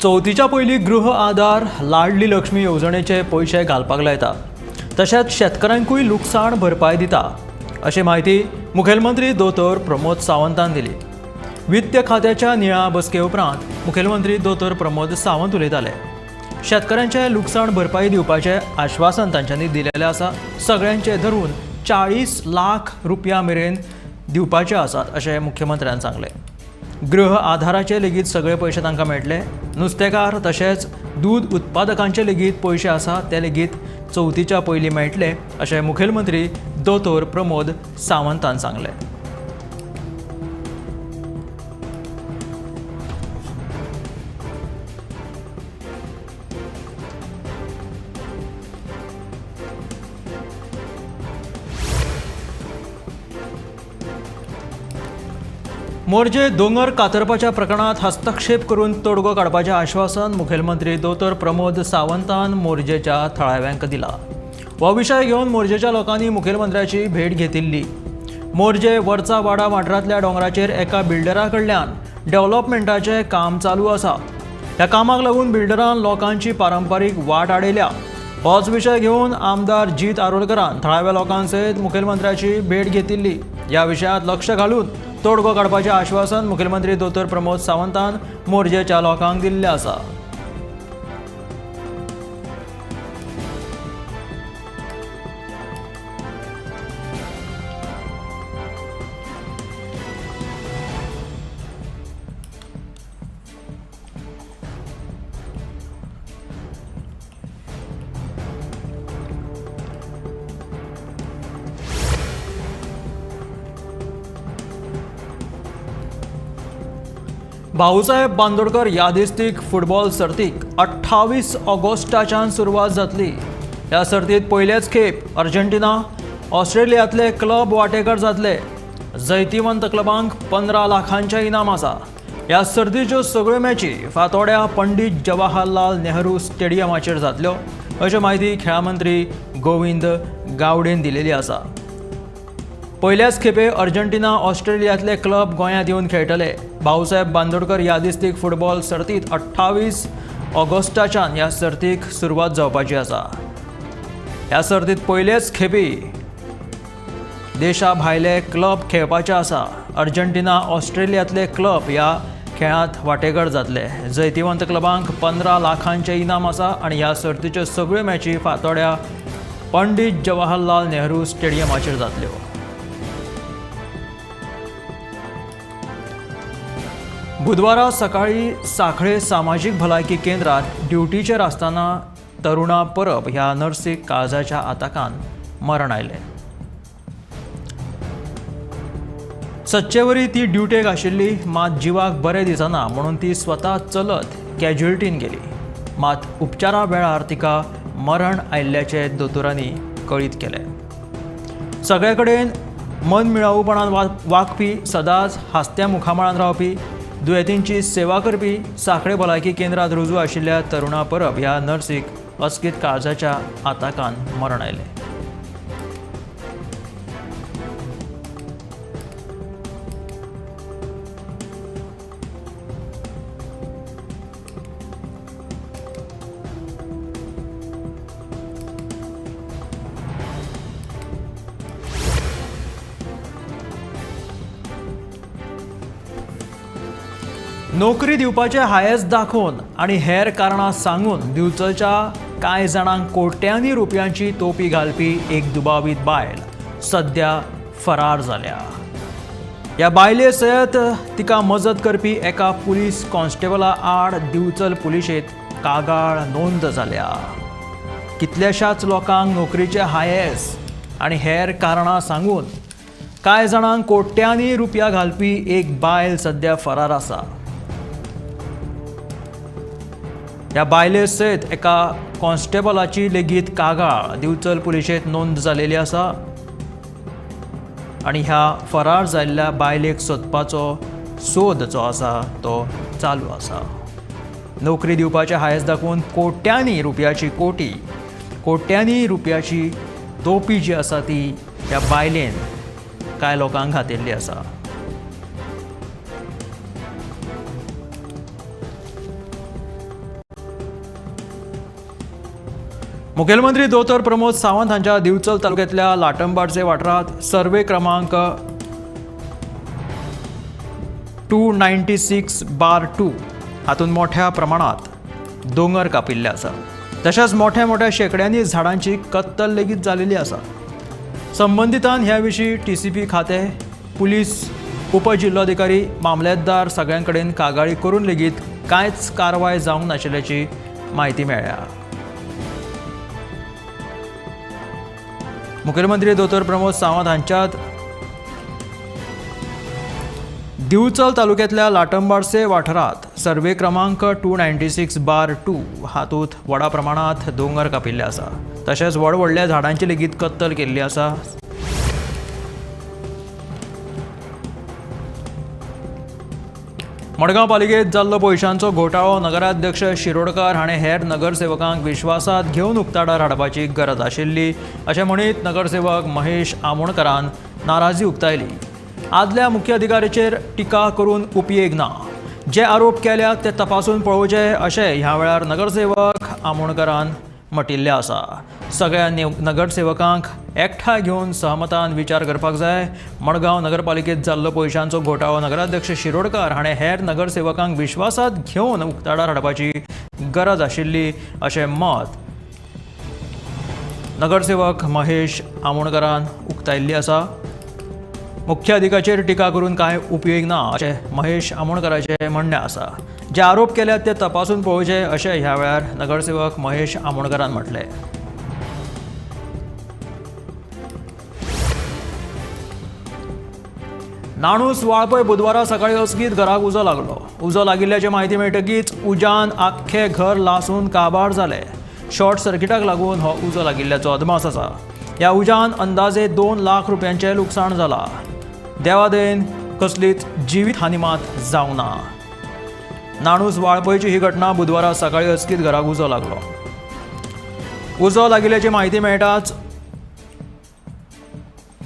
चौथीच्या पयलीं गृह आधार लाडली लक्ष्मी येवजणेचे पयशे घालपाक लायता तशेंच शेतकऱ्यांकूय लुकसाण भरपाय दिता अशी माहिती मुखेलमंत्री दोतोर प्रमोद सावंतान दिली। वित्त खात्याच्या नियाळ बसके उपरांत मुखेलमंत्री दोतोर प्रमोद सावंत उलयताले। शेतकऱ्यांचे लुकसाण भरपाई दिवपाचे आश्वासन तांच्यांनी दिलेले आसा। सगळ्यांचे धरून 40 लाख रुपया मेरेन दिवपाचे आसात अशें मुख्यमंत्र्यान सांगले। गृह आधाराचे लेगीत सगळे पयशे तांकां मेळटले। नुस्तेकार तशेंच दूध उत्पादकांचे लेगीत पयशे आसा ते लेगीत चौथीच्या पयलीं मेळटले अशें मुखेलमंत्री दोतोर प्रमोद सावंतान सांगले। मोर्जे दोंगर कातरपाच्या प्रकरणात हस्तक्षेप करून तोडगो काडपाचें आश्वासन मुखेलमंत्री दोतोर प्रमोद सावंतान मोर्जेच्या थळाव्यांक दिला। हो विशय घेवन मोर्जेच्या लोकांनी मुखेलमंत्र्याची भेट घेतिल्ली। मोर्जे वरचा वाडा वाठारांतल्या डोंगराचेर एका बिल्डरा कडल्यान डेव्हलपमेंटाचें काम चालू आसा। ह्या कामाक लागून बिल्डरान लोकांची पारंपारीक वाट आडयल्या। होच विशय घेवन आमदार जीत आरोलकरान थळाव्या लोकांसयत मुखेलमंत्र्याची भेट घेतिल्ली। ह्या विशयांत लक्ष घालून तोडगो काडपाचें आश्वासन मुखेलमंत्री दोतोर प्रमोद सावंतान मोर्जेच्या लोकांक दिल्लें आसा। भाऊसाहेब बांदोडकर यादिस्तीक फुटबॉल सर्तीक 28 ऑगस्टाच्यान सुरवात जातली। ह्या सर्तीत पयलेच खेप अर्जेंटिना ऑस्ट्रेलियांतले क्लब वांटेकार जातले। जैतिवंत क्लबांक 15 लाखांचे इनाम आसा। ह्या सर्तीच्यो सगळ्यो मॅची फातोड्या पंडीत जवाहरलाल नेहरू स्टेडियमाचेर जातल्यो अशी माहिती खेळा मंत्री गोविंद गावडेन दिलेली आसा। पयल्याच खेपे अर्जेंटिना ऑस्ट्रेलियांतले क्लब गोंयांत येवन खेळटले। भाऊसाहेब बांदोडकर यादिस्तीक फुटबॉल सर्तीत 28 ऑगस्टाच्यान ह्या सर्तीक सुरवात जावपाची आसा। ह्या सर्तीत पयलेच खेपे देशा भायले क्लब खेळपाचे आसा। अर्जेंटिना ऑस्ट्रेलियांतले क्लब ह्या खेळांत वांटेकार जातले। जैतिवंत क्लबांक 15 लाखांचे इनाम आसा आनी ह्या सर्तीच्यो सगळ्यो मॅची फातोड्या पंडीत जवाहरलाल नेहरू स्टेडियमाचेर जातल्यो। बुधवारा सकाळी सांखळे सामाजीक भलायकी केंद्रात ड्युटीचेर आसतना तरुणा परब ह्या नर्सीक काळजाच्या आताकान मरण आयलें। सच्चेवरी ती ड्युटेक आशिल्ली, मात जिवाक बरें दिसना म्हणून ती स्वता चलत कॅज्युअल्टीन गेली। मात उपचारा वेळार तिका मरण आयिल्ल्याचें दोतोरांनी कळीत केलें। सगळे कडेन मनमिळावूपणान वागपी, सदांच हास्त्या मुखामळान रावपी, दुयेंतींची सेवा करपी सांखळे भलायकी केंद्रात रुजू आशिल्ल्या तरुणा परब ह्या नर्सीक अचकीत काळजाच्या आताकान मरण आयलें। नोकरी दिवपाचे हायेस दाखोवन आनी हेर कारणां सांगून दिवचलच्या कांय जाणांक कोट्यांनी रुपयांची तोपी घालपी एक दुबावीत बायल सध्या फरार जाल्या। ह्या बायले सयत तिका मजत करपी एका पुलीस कॉन्स्टेबला आड दिवचल पुलिशेंत कागाळ नोंद जाल्या। कितल्याशाच लोकांक नोकरीचे हायेस आनी हेर कारणां सांगून कांय जाणांक कोट्यांनी रुपया घालपी एक बायल सध्या फरार आसा। ह्या बायले सयत एका कॉन्स्टेबलाची लेगीत कागाळ दिवचल पुलिशेंत नोंद जालेली आसा आनी ह्या फरार जाल्ल्या बायलेक सोदपाचो सोद जो आसा तो चालू आसा। नोकरी दिवपाचे हायेस दाखोवन कोट्यांनी रुपयाची तोपी जी आसा ती ह्या बायलेन कांय लोकांक घातिल्ली आसा। मुखेलमंत्री दोतर प्रमोद सावंत हांच्या दिवचल तालुक्यातल्या लाटंबाडचे वाठारात सर्वे क्रमांक 296/2 हातून मोठ्या प्रमाणात दोंगर कापिल्ले आसा। तशेंच मोठ्या मोठ्या शेकड्यांनी झाडांची कत्तल लेगीत जालेली आसा। संबंधितान ह्या विशीं TCP खाते, पुलीस, उपजिल्लोधिकारी, मामलेदार सगळ्यां कडेन कागाळी करून लेगीत कांयच कारवाय जावंक नाशिल्ल्याची म्हायती मेळ्ळ्या। मुखेलमंत्री दोतर प्रमोद सावंत हांच्यात दिवचल तालुक्यातल्या लाटंबाडसे वाठारात सर्वे क्रमांक 296/2 हातूंत व्हडा प्रमाणात दोंगर कापिल्ले आसा। तशेंच व्हडल्या झाडांची लेगीत कत्तल केल्ली आसा। मडगांव पालिकेत जाल्लो पयशांचो घोटाळो नगराध्यक्ष शिरोडकार हाणें हेर नगरसेवकांक विश्वासांत घेवन उक्ताडार हाडपाची गरज आशिल्ली अशें म्हणीत नगरसेवक महेश आमोणकरान नाराजी उक्तायली। आदल्या मुख्य अधिकाऱ्याचेर टिका करून उपयोग ना, जे आरोप केल्यात ते तपासून पळोवचे अशें ह्या वेळार नगरसेवक आमोणकरान म्हटिल्लें आसा। सगळ्या नगरसेवकांक एकठांय घेवन सहमतान विचार करपाक जाय। मडगांव नगरपालिकेत जाल्लो पयशांचो घोटाळो नगराध्यक्ष शिरोडकार हाणें हेर नगरसेवकांक विश्वासांत घेवन उक्ताडार हाडपाची गरज आशिल्ली अशें मत नगरसेवक महेश आमोणकरान उक्तायिल्ली आसा। मुख्य अधिकाऱ्याचेर टिका करून कांय उपयोग ना अशें महेश आमोणकराचें म्हणणें आसा। जे आरोप केल्यात ते तपासून पळोवचे अशें ह्या वेळार नगरसेवक महेश आमोणकरान म्हटलें। नाणूस वाळपय बुधवारा सकाळी अचकीत घराक उजो लागलो। उजो लागिल्ल्याची म्हायती मेळटकीच उज्यान आख्खें घर लासून काबार जालें। शॉर्ट सर्किटाक लागून हो उजो लागिल्ल्याचो अदमास आसा। ह्या उज्यान अंदाजे 2 लाख रुपयांचें लुकसाण जालां। देवादयेन कसलीच जिवीत हानी मात जावंक ना। नाणूस वाळपयची ही घटना बुधवारा सकाळी अचकीत घराक उजो लागलो। उजो लागिल्ल्याची म्हायती मेळटाच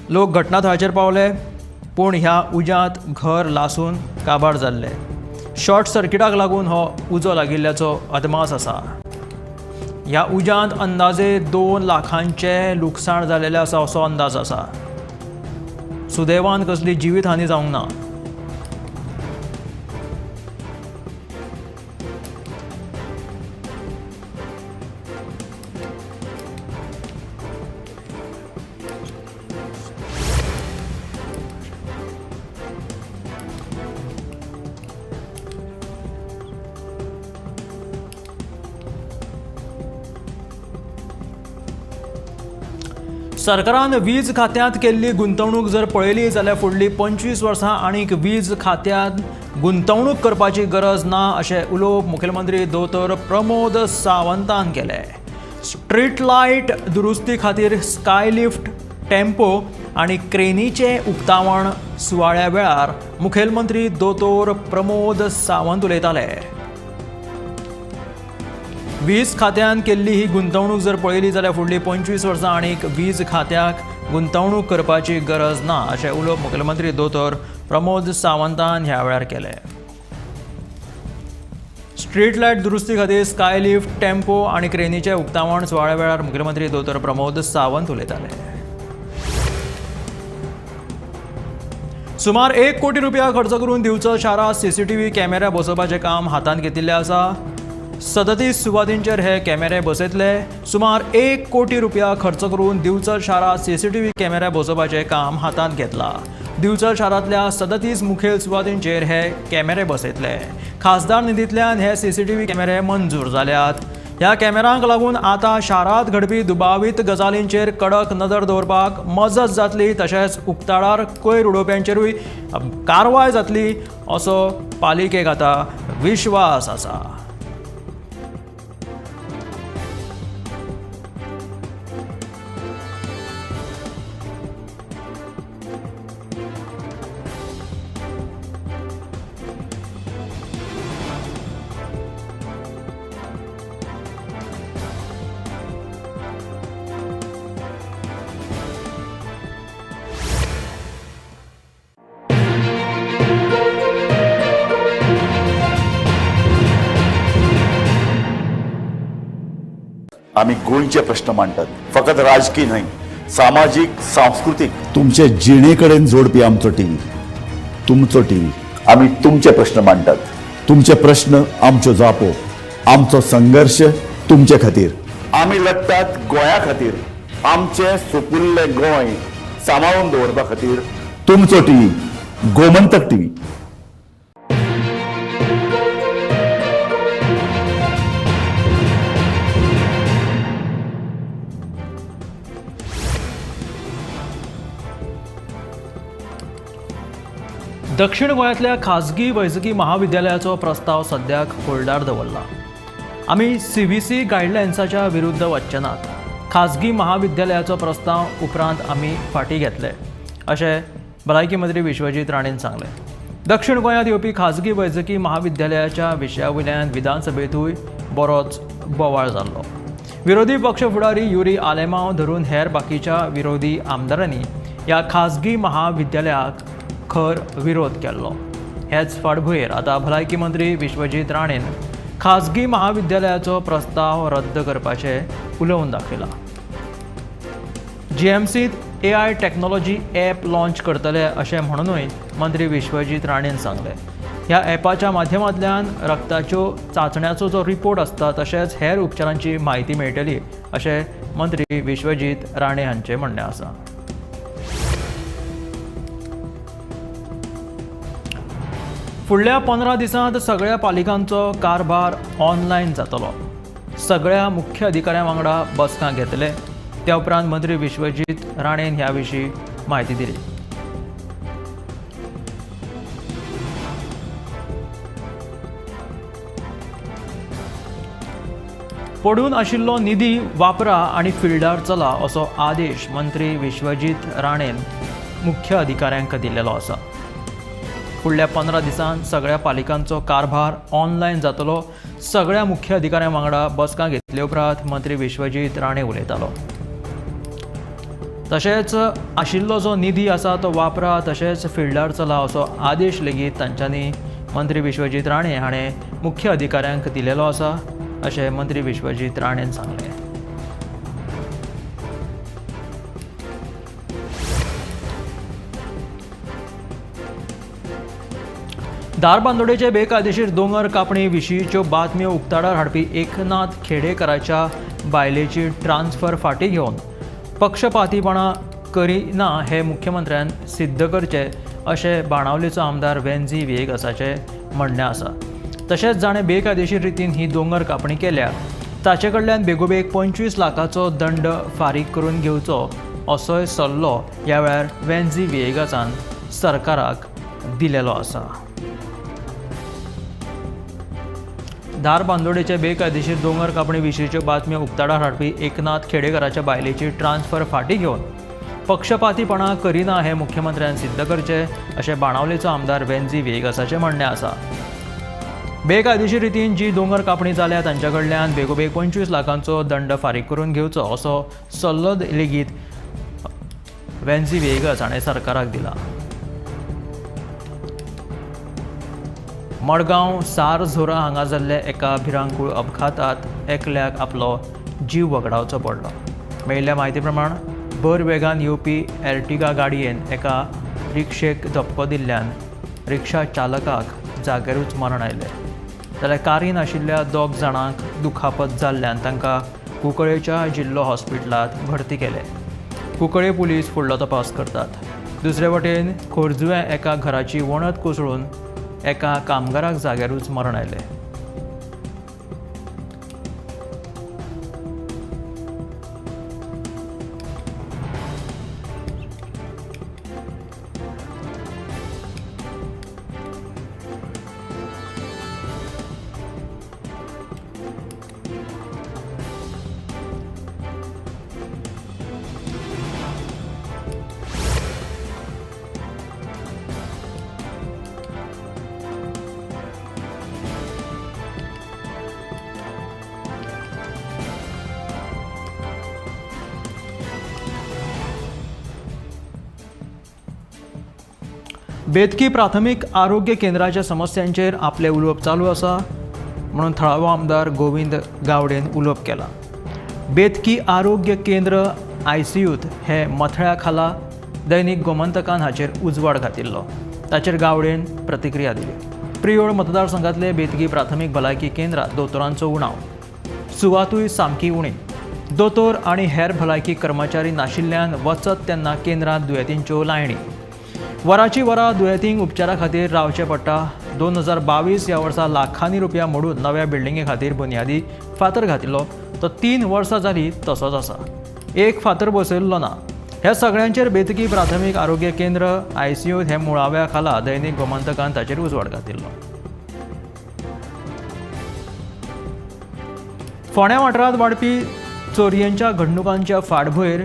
लोक घटनाथळाचेर पावले, पूण ह्या उज्यांत घर लासून काबार जाल्ले। शॉर्ट सर्किटाक लागून हो उजो लागिल्ल्याचो अदमास आसा। ह्या उज्यांत अंदाजे 2 लाखांचें लुकसाण जालेलें आसा असो अंदाज आसा। सुदैवान कसली जिवीत हानी जावंक ना। सरकारान वीज खात्यांत केल्ली गुंतवणूक जर पळयली जाल्यार फुडलीं 25 वर्सां आनीक वीज खात्यांत गुंतवणूक करपाची गरज ना अशें उलोवप मुखेलमंत्री दोतर प्रमोद सावंतान केलें। स्ट्रीट लायट दुरुस्ती खातीर स्काय लिफ्ट, टेम्पो आनी क्रेनीचे उक्तावण सुवाळ्या वेळार मुखेलमंत्री दोतोर प्रमोद सावंत उलयताले। वीज खात्यान केल्ली ही गुंतवणूक जर पळयली जाल्यार फुडलीं 25 वर्सां आनीक वीज खात्याक गुंतवणूक करपाची गरज ना अशें उलोवप मुखेलमंत्री दोतोर प्रमोद सावंतान ह्या वेळार केलें। स्ट्रीट लायट दुरुस्ती खातीर स्काय लिफ्ट, टेम्पो आनी क्रेनीचे उक्तावण सुवाळ्या वेळार मुखेलमंत्री दोतोर प्रमोद सावंत उलयताले। सुमार 1 कोटी रुपया खर्च करून दिवचल शारात CCTV कॅमेरा बसोवपाचें काम हातांत घेतिल्लें आसा। 37 सुवातींचेर हे कॅमेरे बसयतले। सुमार 1 कोटी रुपया खर्च करून दिवचल शारात CCTV कॅमेरे बसोवपाचें काम हातांत घेतलां। दिवचल शारांतल्या 37 मुखेल सुवातींचेर हे कॅमेरे बसयतले। खासदार निधींतल्यान हे CCTV कॅमेरे मंजूर जाल्यात। ह्या कॅमेरांक लागून आतां शारांत घडपी दुबावीत गजालींचेर कडक नदर दवरपाक मजत जातली, तशेंच उक्ताडार कोयर उडोवप्यांचेरूय कारवाय जातली असो पालिकेक आतां विश्वास आसा। आम्ही गोंयचे प्रश्न मांडटात, फकत राजकीय न्हय, सामाजीक सांस्कृतिक तुमचे जिणेकडेन जोडपी आमचो टीव्ही, तुमचो टीव्ही. आम्ही तुमचे प्रश्न मांडटात, तुमचे प्रश्न आमच्यो जापो, आमचो संघर्ष तुमचे खातीर. आम्ही लढटात गोंया खातीर, आमचे सोपुल्ले गोंय सांबाळून दवरपा खातीर. तुमचो टीव्ही, गोमंतक टीव्ही. दक्षिण गोंयांतल्या खाजगी वैजकी महाविद्यालयाचो प्रस्ताव सद्याक होल्डार दवरला. आमी CVC गायडलायन्साच्या विरुद्ध वचचे नात. खाजगी महाविद्यालयाचो प्रस्ताव उपरांत आमी फाटीं घेतले, अशें भलायकी मंत्री विश्वजीत राणेन सांगलें. दक्षिण गोंयांत येवपी खाजगी वैजकी महाविद्यालयाच्या विशया वयल्यान विधानसभेंतूय बरोच बोवाळ जाल्लो. विरोधी पक्ष फुडारी युरी आलेमांव धरून हेर बाकीच्या विरोधी आमदारांनी ह्या खाजगी महाविद्यालयाक खर विरोध केल्लो. हेच फाटभुंयेर आतां भलायकी मंत्री विश्वजीत राणेन खाजगी महाविद्यालयाचो प्रस्ताव रद्द करपाचें उलोवन दाखयलां. GMCत AI टॅक्नॉलॉजी ॲप लॉन्च करतले अशें म्हणूनय मंत्री विश्वजीत राणेन सांगलें. ह्या ॲपाच्या माध्यमांतल्यान रक्ताच्यो चांचण्यांचो जो रिपोर्ट आसता तशेंच हेर उपचारांची म्हायती मेळटली अशें मंत्री विश्वजीत राणे हांचें म्हणणें आसा. फुडल्या 15 दिसांत सगळ्या पालिकांचो कारभार ऑनलायन जातलो. सगळ्या मुख्य अधिकाऱ्यां वांगडा बसका घेतले. त्या उपरांत मंत्री विश्वजीत राणेन ह्या विशीं म्हायती दिली. पडून आशिल्लो निधी वापरा आनी फिल्डार चला असो आदेश मंत्री विश्वजीत राणेन मुख्य अधिकाऱ्यांक दिल्लो आसा. फुडल्या 15 दिसांत सगळ्या पालिकांचो कारभार ऑनलायन जातलो. सगळ्या मुख्य अधिकाऱ्यां वांगडा बसका घेतले उपरांत मंत्री विश्वजीत राणे उलयतालो. तशेंच आशिल्लो जो निधी आसा तो वापरा तशेंच फिल्डार चला असो आदेश लेगीत तांच्यांनी मंत्री विश्वजीत राणे हाणें मुख्य अधिकाऱ्यांक दिलेलो आसा अशें मंत्री विश्वजीत राणेन सांगलें. दारबांदोडेचे बेकायदेशीर दोंगर कापणी विशींच्यो बातम्यो उक्ताडार हाडपी एकनाथ खेडेकराच्या बायलेची ट्रान्स्फर फाटीं घेवन पक्षपातीपणा करिना हे मुख्यमंत्र्यान सिद्ध करचे अशें बाणावलेचो आमदार वेन्झी विएगासाचें म्हणणें आसा. तशेंच जाणें बेकायदेशीर रितीन ही दोंगर कापणी केल्या ताचे कडल्यान बेगोबेग 25 लाखाचो दंड फारीक करून घेवचो असोय सल्लो ह्या वेळार वेन्झी विएगासान सरकाराक दिलेलो आसा. दारबांदोडेचे बेकायदेशीर दोंगर कापणी विशींच्यो बातम्यो उक्ताडार हाडपी एकनाथ खेडेकराच्या बायलेची ट्रान्स्फर फाटीं घेवन पक्षपातीपणा करिना हे मुख्यमंत्र्यान सिद्ध करचे अशें बाणावलेचो आमदार वेन्झी विएगासाचें म्हणणें आसा. बेकायदेशीर रितीन जी दोंगर कापणी जाल्या तांच्या कडल्यान बेगोबेग 25 लाखांचो दंड फारीक करून घेवचो असो सल्लो लेगीत वेन्झी विएगास हाणें सरकाराक दिला. मडगांव सारझोरा हांगा जाल्ल्या एका भिरांकूळ अपघातांत एकल्याक आपलो जीव वगडावचो पडलो. मेळिल्ल्या म्हायती प्रमाण भर वेगान येवपी एर्टिगा गाडयेन एका रिक्षेक धपको दिल्ल्यान रिक्षा चालकाक जाग्यारूच मरण आयलें. जाल्यार कारीन आशिल्ल्या 2 जाणांक दुखापत जाल्ल्यान तांकां कुंकळेच्या जिल्लो हॉस्पिटलांत भरती केले. कुंकळे पुलीस फुडलो तपास करतात. दुसरे वटेन खोर्जुवें एका घराची वणत कोसळून एका कामगाराक जाग्यारूच मरण आयलें. बेतकी प्राथमीक आरोग्य केंद्राच्या समस्यांचेर आपले उलोवप चालू आसा म्हणून थळावो आमदार गोविंद गावडेन उलोवप केला. बेतकी आरोग्य केंद्र ICUत हे मथळ्या खाला दैनीक गोमंतकान हाचेर उजवाड घातिल्लो. ताचेर गावडेन प्रतिक्रिया दिली. प्रियोड मतदारसंघातले बेतकी प्राथमीक भलायकी केंद्रात दोतोरांचो उणाव, सुवातूय सामकी उणी. दोतोर आनी हेर भलायकी कर्मचारी नाशिल्ल्यान वचत तेन्ना केंद्रांत दुयेंतींच्यो लायणी. वरांची वरां दुयेंतींक उपचारा खातीर रावचें पडटा. 2022 ह्या वर्सा लाखांनी रुपया मोडून नव्या बिल्डिंगे खातीर बुनयादी फातर घातिल्लो. तो 3 वर्सां जालीं तसोच आसा. एक फातर बसयल्लो ना. ह्या सगळ्यांचेर बेतकी प्राथमीक आरोग्य केंद्र ICUत हे मुळाव्या खाला दैनीक गोमंतकान ताचेर उजवाड घातिल्लो. फोंड्या वाठारांत वाडपी चोरयेंच्या घडणुकांच्या फाटभुंयेर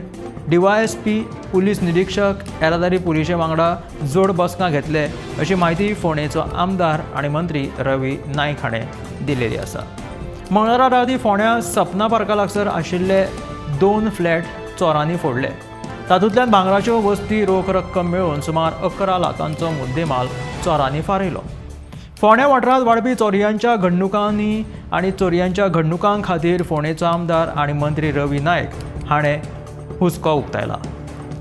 DYSP पुलीस निरीक्षक येरादारी पुलिशे वांगडा जोड बसका घेतले अशी माहिती फोंडेचो आमदार आनी मंत्री रवी नायक हाणें दिलेली आसा. मंगळारा राती फोंड्या सपना पार्का लागसर आशिल्ले 2 फ्लॅट चोरांनी फोडले. तातूंतल्यान भांगराच्यो वस्ती रोख रक्कम मेळून सुमार 11 लाखांचो मुद्देमाल चोरांनी फारिल्लो. फोंड्या वाठारांत वाडपी चोरयांच्या घडणुकांनी आनी चोरयांच्या घडणुकां खातीर फोंडेचो आमदार आनी मंत्री रवी नायक हाणें हुस्को उक्तायला.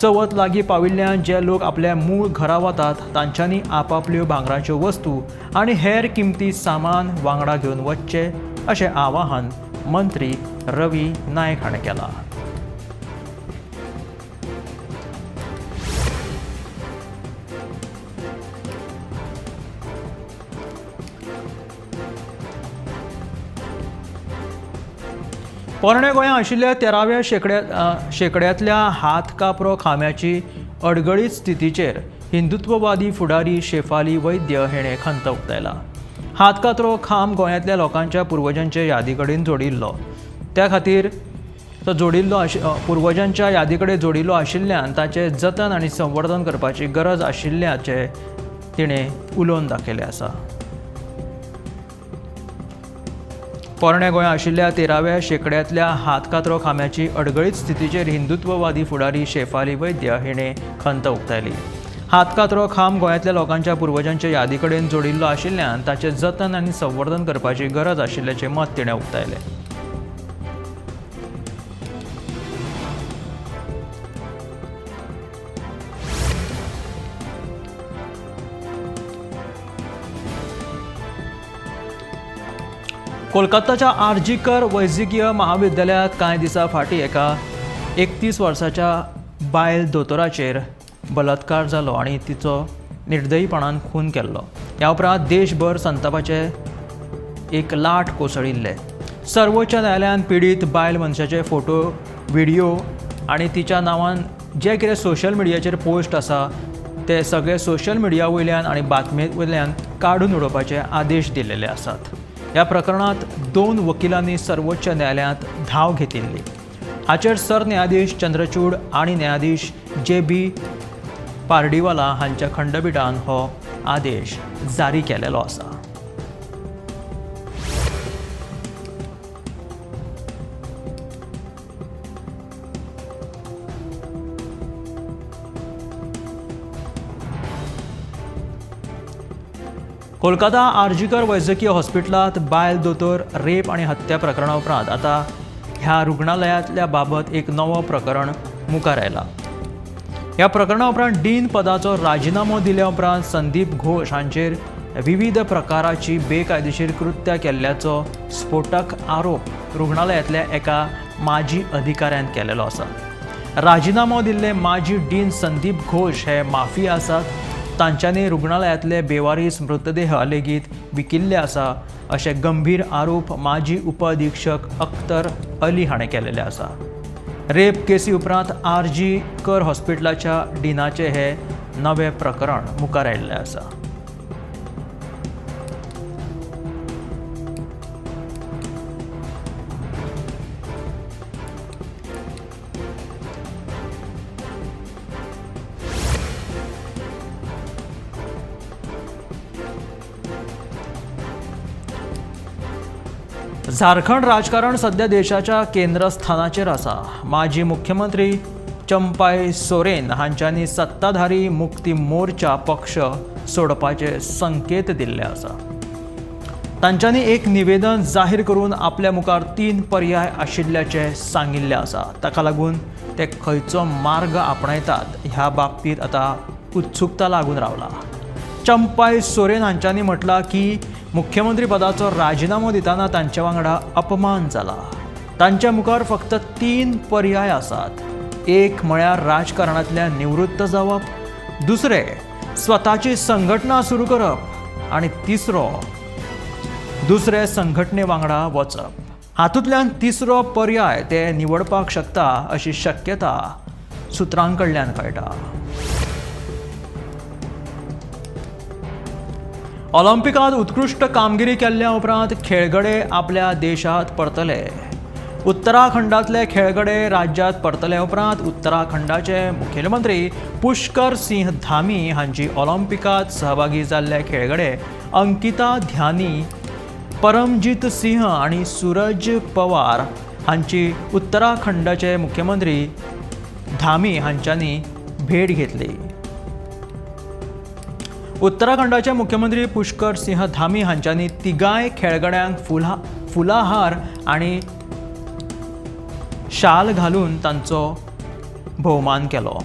चवथ लागीं पाविल्ल्यान जे लोक आपल्या मूळ घरा वतात तांच्यांनी आपापल्यो भांगराच्यो वस्तू आनी हेर किमती सामान वांगडा घेवन वचचे अशें आवाहन मंत्री रवी नायक हाणें केलां. पोरण्या गोंयांत आशिल्ल्या 13व्या शेंकड्यांतल्या हातकापरो खांब्याची अडगळीत स्थितीचेर हिंदुत्ववादी फुडारी शेफाली वैद्य हेणें खंत उक्तायला. हातकापरो खांब गोंयांतल्या लोकांच्या पुर्वजांचे यादी कडेन जोडिल्लो. त्या खातीर तो पुर्वजांच्या यादी कडेन जोडिल्लो आशिल्ल्यान ताचें जतन आनी संवर्धन करपाची गरज आशिल्ल्याचें तिणें उलोवन दाखयलें आसा. पोरण्या गोंयांत आशिल्ल्या 13व्या शेंकड्यांतल्या हातकातरो खांब्याची अडगळीत स्थितीचेर हिंदुत्ववादी फुडारी शेफाली वैद्य हिणें खंत उक्तायली. हातकातरो खांब गोंयांतल्या लोकांच्या पुर्वजांचे यादी कडेन जोडिल्लो आशिल्ल्यान ताचें जतन आनी संवर्धन करपाची गरज आशिल्ल्याचें मत तिणें उक्तायलें. कोलकाताच्या आर्जीकर वैजकीय महाविद्यालयात कांय दिसां फाटीं एका 31 वर्साच्या बायल दोतोराचेर बलात्कार जालो आनी तिचो निर्दयीपणान खून केल्लो. ह्या उपरांत देशभर संतापाचे एक लाट कोसळिल्ले. सर्वोच्च न्यायालयान पीडित बायल मनशाचे फोटो, व्हिडिओ आनी तिच्या नांवान जे कितें सोशल मिडियाचेर पोस्ट आसा ते सगळे सोशल मिडिया वयल्यान आनी बातमे वयल्यान काडून उडोवपाचे आदेश दिलेले आसात. ह्या प्रकरणांत 2 वकिलांनी सर्वोच्च न्यायालयांत धांव घेतिल्ली. हाचेर सरन्यायाधीश चंद्रचूड आनी न्यायाधीश JB पार्डीवाला हांच्या खंडपीठान हो आदेश जारी केलेलो आसा. कोलकाता आर्जीकर वैजकीय हॉस्पिटलांत बायल दोतोर रेप आनी हत्या प्रकरणा उपरांत आतां ह्या रुग्णालयांतल्या बाबत एक नवो प्रकरण मुखार आयला. ह्या प्रकरणा उपरांत डीन पदाचो राजिनामो दिल्या उपरांत संदीप घोष हांचेर विविध प्रकाराची बेकायदेशीर कृत्यां केल्ल्याचो स्फोटक आरोप रुग्णालयांतल्या एका माजी अधिकाऱ्यान केलेलो आसा. राजिनामो दिल्ले माजी डीन संदीप घोष हे माफिया आसात. तांच्यांनी रुग्णालयांतले बेवारीस मृतदेह लेगीत विकिल्ले आसा अशे गंभीर आरोप माजी उप अधीक्षक अख्तर अली हाणें केलेले आसा. रेप केसी उपरांत आर्जीकर हॉस्पिटलाच्या डीनाचे हे नवे प्रकरण मुखार आयिल्लें आसा. झारखंड राजकारण सध्या देशाच्या केंद्रस्थानाचेर आसा. माजी मुख्यमंत्री चंपाई सोरेन हांच्यांनी सत्ताधारी मुक्ती मोर्चा पक्ष सोडपाचे संकेत दिल्ले आसा. तांच्यांनी एक निवेदन जाहीर करून आपल्या मुखार 3 पर्याय आशिल्ल्याचे सांगिल्ले आसा. ताका लागून ते खंयचो मार्ग आपणायतात ह्या बाबतींत आता उत्सुकता लागून रावला. चंपाय सोरेन हांच्यांनी म्हटलां की मुख्यमंत्री पदाचो राजिनामो दितना तांचे वांगडा अपमान जाला. तांच्या मुखार फक्त 3 पर्याय आसात. एक म्हळ्यार राजकारणांतल्यान निवृत्त जावप, दुसरे स्वताची संघटना सुरू करप आणि तिसरो दुसरे संघटने वांगडा वचप. हातूंतल्यान तिसरो पर्याय ते निवडपाक शकता अशी शक्यता सुत्रां कडल्यान कळटा. ऑलिंपिकात उत्कृष्ट कामगिरी केल्ल्या उपरांत खेळगडे आपल्या देशात परतले. उत्तराखंडातले खेळगडे राज्यात परतले उपरांत उत्तराखंडाचे मुखेलमंत्री पुष्कर सिंह धामी हांची ऑलिंपिकात सहभागी जाल्ले खेळगडे अंकिता ध्यानी, परमजीत सिंह आणि सूरज पवार हांची उत्तराखंडाचे मुख्यमंत्री धामी हांच्यांनी भेट घेतली. उत्तराखंडाचे मुख्यमंत्री पुष्कर सिंह धामी हांच्यांनी तिगाय खेळगड्यांक फुलाहार आणि शाल घालून तांचो भोवमान केलो.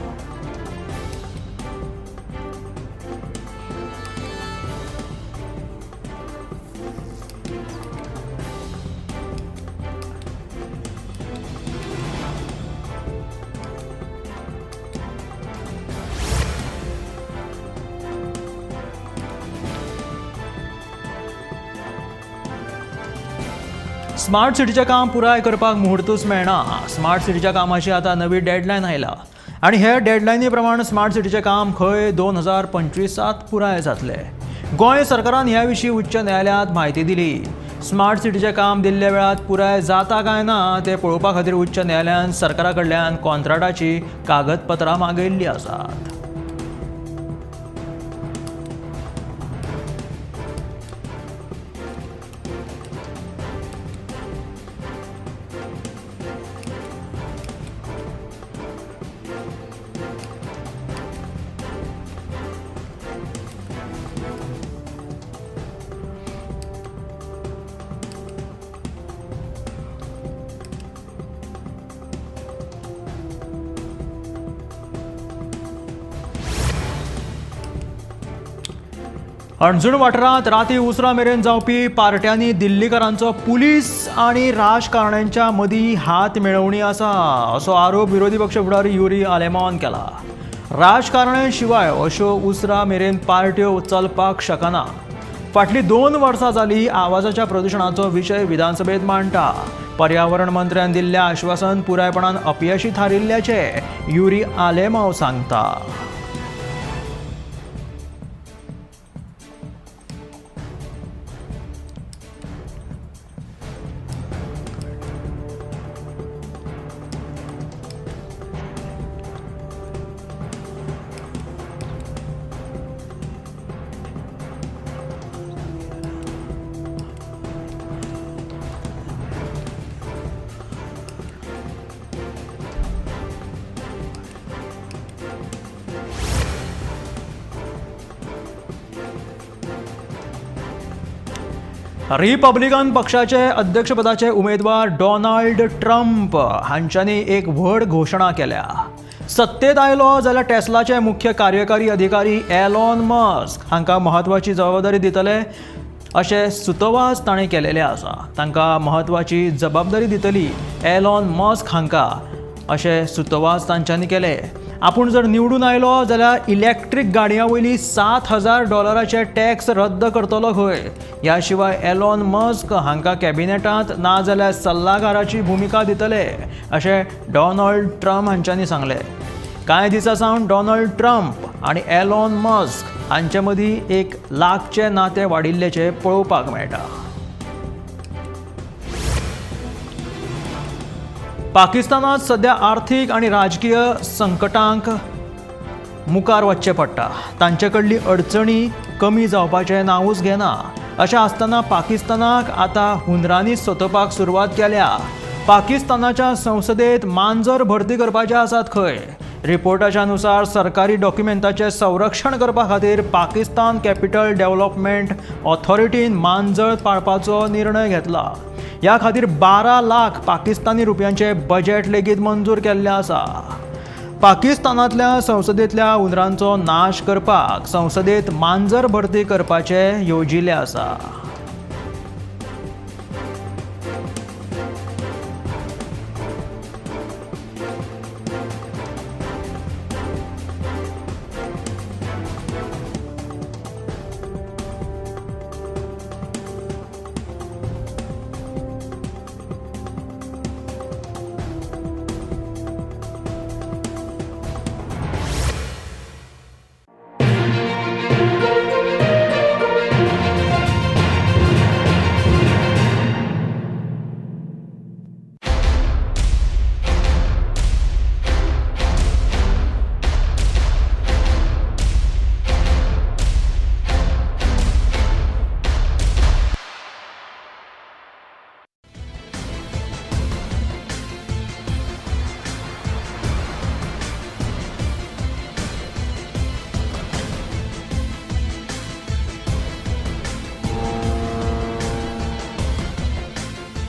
स्मार्ट सिटीचें काम पुराय करपाक मुहूर्तूच मेळना. स्मार्ट सिटीच्या कामाची आतां नवी डेडलायन आयला आनी हे डेडलायनी प्रमाण स्मार्ट सिटीचें काम खंय 2025 पुराय जातलें. गोंय सरकारान ह्या विशीं उच्च न्यायालयांत म्हायती दिली. स्मार्ट सिटीचें काम दिल्ल्या वेळात पुराय जाता काय ना तें पळोवपा खातीर उच्च न्यायालयान सरकारा कडल्यान कॉन्ट्राक्टाची कागदपत्रां मागयल्लीं आसात. अणजूण वाठारांत राती उसरा मेरेन जावपी पार्ट्यांनी दिल्लीकरांचो पुलीस आनी राजकारण्यांच्या मदीं हात मेळवणी आसा असो आरोप विरोधी पक्ष फुडारी युरी आलेमावन केला. राजकारण्यां शिवाय अश्यो उसरा मेरेन पार्ट्यो चलपाक शकना. फाटलीं 2 वर्सां जालीं आवाजाच्या प्रदुशणाचो विशय विधानसभेत मांडटा. पर्यावरण मंत्र्यान दिल्ल्या आश्वासन पुरायपणान अपयशी थारिल्ल्याचे युरी आलेमाव सांगता. रिपब्लिकन पक्षाचे अध्यक्षपदाचे उमेदवार डोनाल्ड ट्रम्प हांच्यांनी एक व्हड घोशणा केल्या. सत्तेत आयलो जाल्यार टेस्लाचे मुख्य कार्यकारी अधिकारी एलॉन मस्क हांकां महत्वाची जबाबदारी दितले अशें सुतोवाच ताणें केलेलें आसा. तांकां महत्वाची जबाबदारी दितली एलॉन मस्क हांकां अशें सुतोवाच तांच्यांनी केले. आपूण जर निवडून आयलो जाल्यार इलेक्ट्रीक गाडयां वयली $7,000 टॅक्स रद्द करतलो खंय. ह्या शिवाय एलॉन मस्क हांकां कॅबिनेटांत ना जाल्यार सल्लागाराची भुमिका दितले अशें डोनाल्ड ट्रम्प हांच्यांनी सांगलें. कांय दिसा सावन डोनाल्ड ट्रम्प आनी एलॉन मस्क हांचे मदीं एक लागचें नातें वाडिल्ल्याचें पळोवपाक मेळटा. पाकिस्तानात सध्या आर्थीक आनी राजकीय संकटांक मुखार वचचें पडटा. तांचे कडली अडचणी कमी जावपाचें नांवूच घेना. अशें आसतना पाकिस्तानाक आतां हुंदरांनी सोंसोवपाक सुरवात केल्या. पाकिस्तानाच्या संसदेत मांजर भरती करपाचे आसात खंय. रिपोर्टाच्या अनुसार सरकारी डॉक्युमेंटाचे संरक्षण करपा खातीर पाकिस्तान कॅपिटल डेव्हलपमेंट ऑथॉरिटीन मांजळ पाळपाचो निर्णय घेतला. ह्या खातीर 12 लाख पाकिस्तानी रुपयांचे बजेट लेगीत मंजूर केल्लें आसा. पाकिस्तानांतल्या संसदेंतल्या उंदरांचो नाश करपाक संसदेंत मांजर भरती करपाचें येवजिल्लें आसा.